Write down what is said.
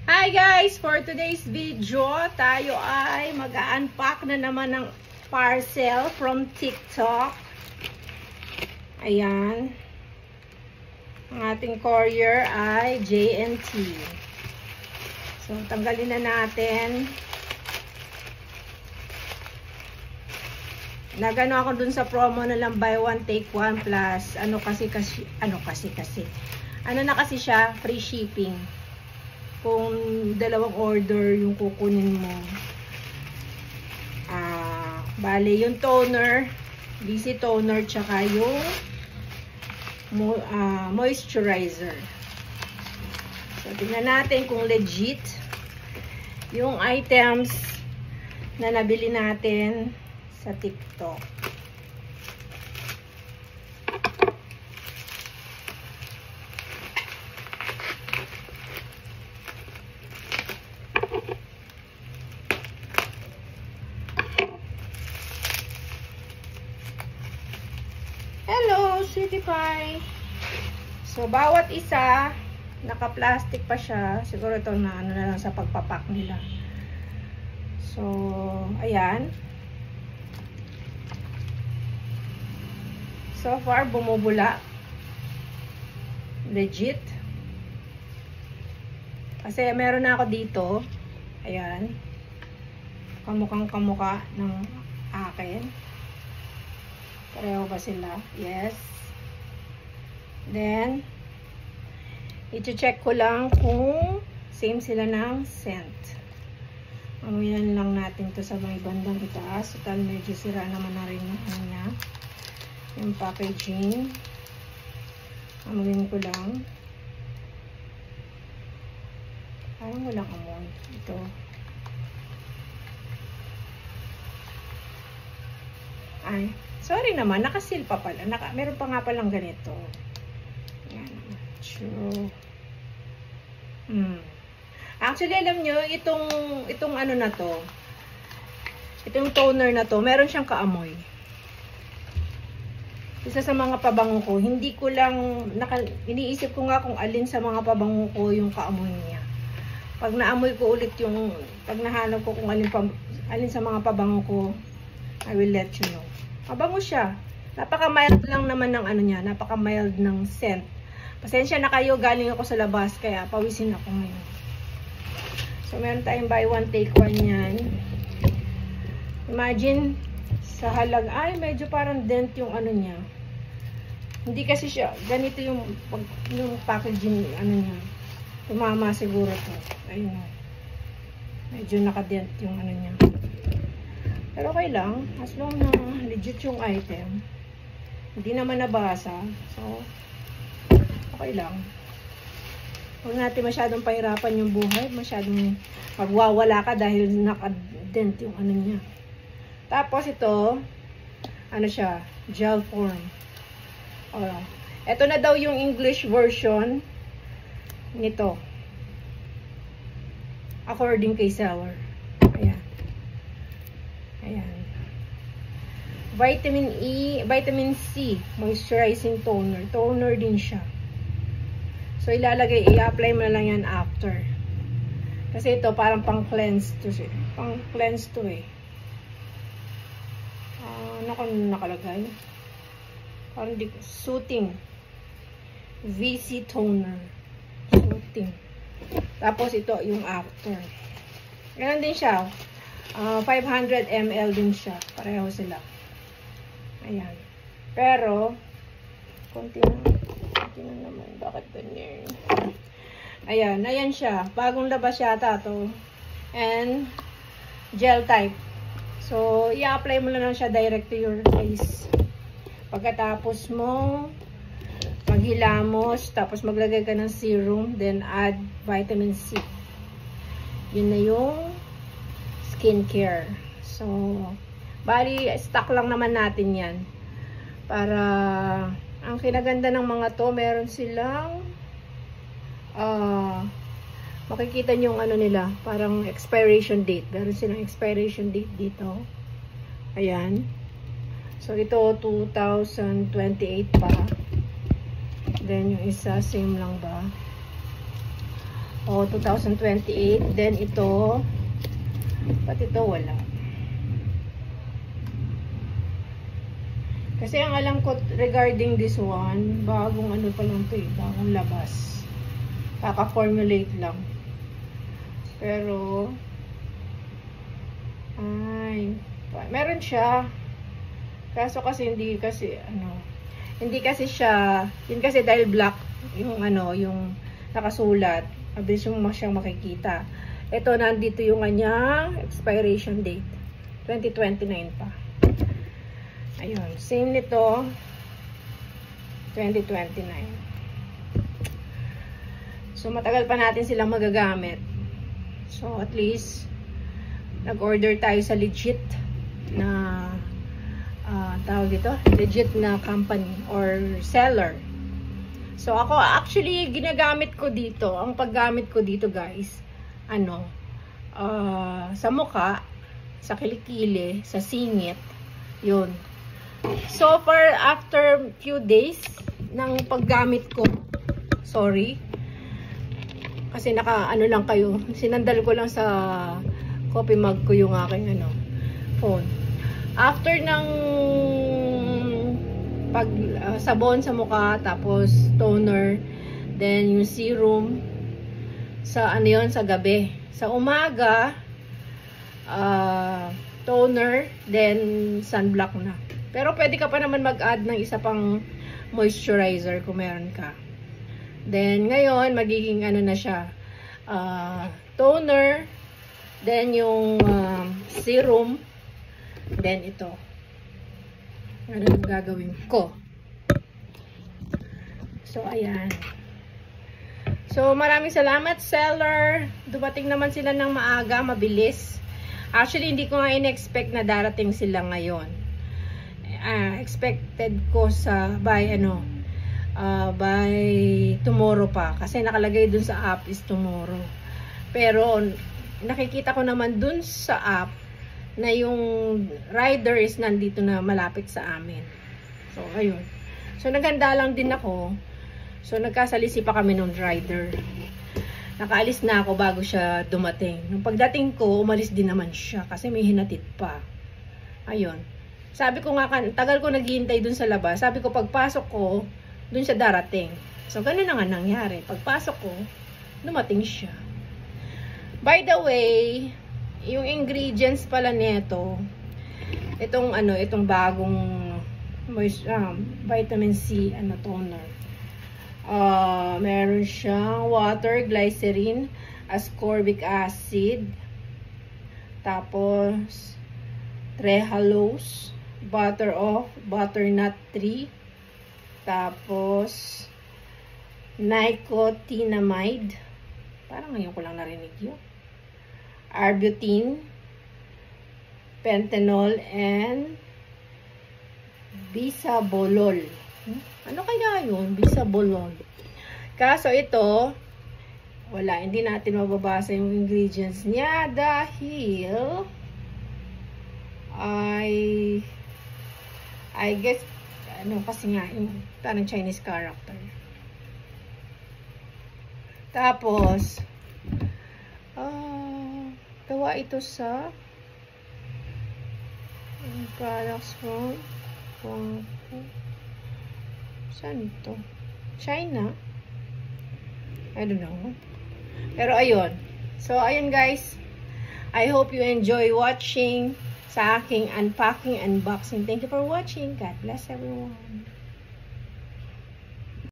Hi guys! For today's video, tayo ay mag-unpack na naman ng parcel from TikTok. Ayan. Ang ating courier ay J&T. So, tanggalin na natin. Nagano ako dun sa promo na lang buy one take one plus ano na kasi siya, free shipping. Kung dalawang order yung kukunin mo. Bale, yung toner, BC toner, tsaka yung moisturizer. So, tingnan natin kung legit yung items na nabili natin sa TikTok. Hello, Sweetie Pie. So, bawat isa, naka-plastic pa siya. Siguro ito na ano na lang sa pagpapak nila. So, ayan. So far, bumubula. Legit. Kasi meron na ako dito. Ayan. Kamukhang kamuka ng akin. Pareho ba sila? Yes. Then, i-check ko lang kung same sila ng scent. Amuyan lang natin to sa may bandang itaas. Total, medyo sira naman na rin niya. Yung packaging. Amuyin ko lang. Parang walang amoy. Ito. Ay. Sorry naman, nakasil pa pala. Meron pa nga palang ganito. Yan. True. Actually, alam nyo, itong ano na to, itong toner na to, meron siyang kaamoy. Isa sa mga pabango ko, hindi ko lang, iniisip ko nga kung alin sa mga pabango ko yung kaamoy niya. Pag naamoy ko ulit yung, pag nahanap ko kung alin sa mga pabango ko, I will let you know. Mabango siya. Napaka-mild lang naman ng ano niya. Napaka-mild ng scent. Pasensya na kayo. Galing ako sa labas. Kaya pawisin ako ngayon. So, meron tayong buy one, take one yan. Imagine, sa halag. Ay, medyo parang dent yung ano niya. Hindi kasi siya. Ganito yung packaging ano niya. Tumama siguro to. Ayun. Medyo nakadent yung ano niya. Pero okay lang, as long na legit yung item, hindi naman nabasa, so, okay lang. Huwag natin masyadong pahirapan yung buhay, masyadong magwawala ka dahil nakadent yung ano niya. Tapos ito, ano siya, gel form. Alright. Ito na daw yung English version nito. According kay seller. Ayan. Ayan. Vitamin E, Vitamin C, moisturizing toner. Toner din siya. So, i-apply mo na lang yan after. Kasi ito, parang pang-cleanse to siya. Pang-cleanse to eh. Ano kung nakalagay? Parang di, soothing. VC toner. Soothing. Tapos ito, yung after. Ganun din siya. 500 ml din siya. Pareho sila. Ayan. Pero, konti na naman. Bakit ganyan? Ayan. Ayan siya. Bagong labas yata to. And, gel type. So, i-apply mo lang siya direct to your face. Pagkatapos mo, maghilamos, tapos maglagay ka ng serum, then add vitamin C. Yun na yung skincare. So, bali, stock lang naman natin yan. Para, ang kinaganda ng mga to, meron silang, makikita nyo yung ano nila, parang expiration date. Meron silang expiration date dito. Ayan. So, ito, 2028 pa. Then, yung isa, same lang ba? O, 2028. Then, ito. Ba't ito wala? Kasi ang alam ko regarding this one, bagong ano pa lang ito eh. Bagong labas. Kaka-formulate lang. Pero, ay, meron siya. Kaso kasi hindi kasi, hindi kasi siya, yun kasi dahil black, yung yung nakasulat. Mabilis yung siyang makikita. Ito, nandito yung kanyang expiration date. 2029 pa. Ayun. Same nito. 2029. So, matagal pa natin silang magagamit. So, at least, nag-order tayo sa legit na, tawag dito, legit na company or seller. So, ako, actually, ginagamit ko dito, ang paggamit ko dito, guys, sa mukha, sa kilikili, sa singit, yun. So, far, after few days ng paggamit ko, sorry, kasi lang kayo, sinandal ko lang sa coffee mug ko yung aking, phone. After ng sabon sa mukha, tapos toner, then yung serum sa sa gabi. Sa umaga, toner, then sunblock na. Pero pwede ka pa naman mag-add ng isa pang moisturizer kung meron ka. Then ngayon magiging na siya, toner, then yung serum, then ito. Ano yung gagawin ko? So, ayan. So, maraming salamat, seller. Dumating naman sila ng maaga, mabilis. Actually, hindi ko nga in-expect na darating sila ngayon. Expected ko by tomorrow pa. Kasi nakalagay dun sa app is tomorrow. Pero, nakikita ko naman dun sa app na yung rider is nandito na malapit sa amin. So, ayun. So, naghanda lang din ako. So, nagkasalisi pa kami ng rider. Nakaalis na ako bago siya dumating. Nung pagdating ko, umalis din naman siya kasi may hinatid pa. Ayun. Sabi ko nga, tagal ko naghihintay dun sa labas. Sabi ko, pagpasok ko, dun siya darating. So, ganun na nga nangyari. Pagpasok ko, dumating siya. By the way, yung ingredients pala nito, itong bagong vitamin C toner. Meron siyang water, glycerin, ascorbic acid, tapos trehalose, butternut 3, tapos nicotinamide, parang ngayon ko lang narinig yun, arbutin, pentanol, and bisabolol. Ano kaya yun? Bisabolol. Kaso ito, wala, hindi natin mababasa yung ingredients niya dahil I guess, kasi nga, yung parang Chinese character. Tapos, gawa ito sa products from saan ito? China? I don't know. Pero ayun. So, ayun guys. I hope you enjoy watching sa aking unpacking, unboxing. Thank you for watching. God bless everyone.